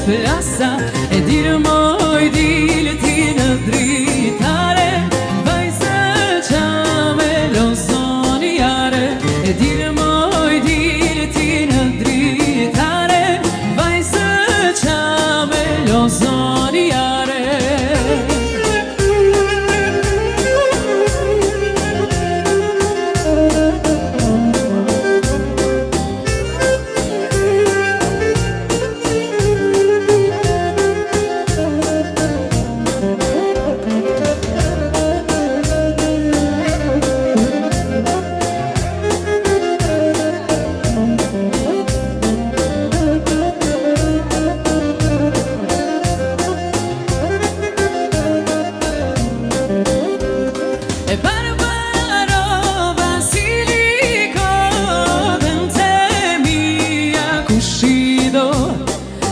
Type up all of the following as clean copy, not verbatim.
plasa e dirë moj dilë ti në dritare vajzë qa me lozoni jare e dirë moj dilë ti në dritare vajzë qa me lozoni jare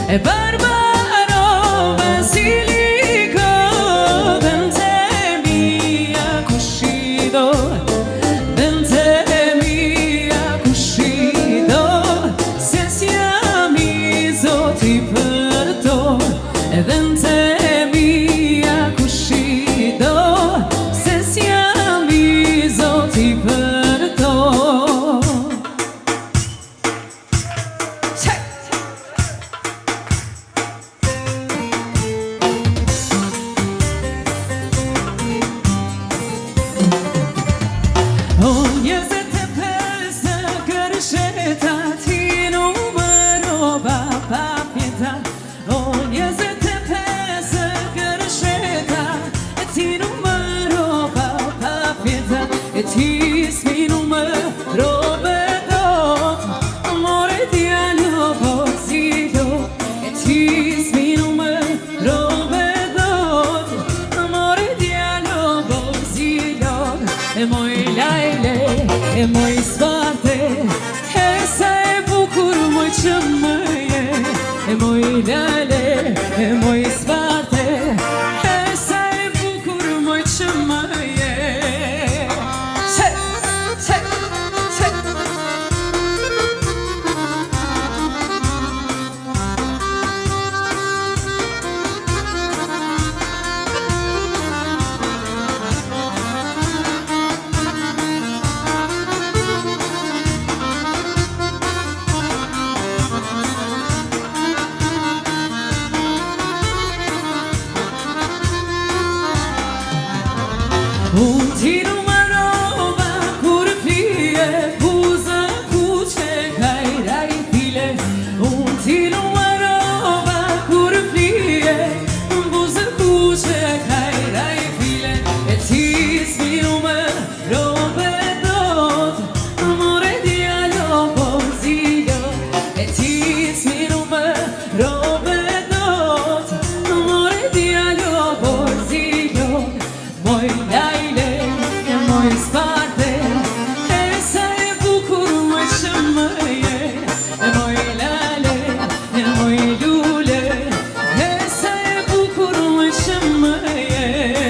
E barbaro basilico dente mia cuscido dente mia cuscido se siamo ti perdo e dente mia cuscido se siamo ti perdo O njëzet e pesë kërsheta ti numero pa pjeta O njëzet e pesë kërsheta ti numero pa pjeta e ti s'mi numero bedot amore djalo pozito e ti s'mi numero bedot amore djalo pozito e moj lajle, e moj sparte e sa e bukur moj që më je e moj lajle, e moj sparte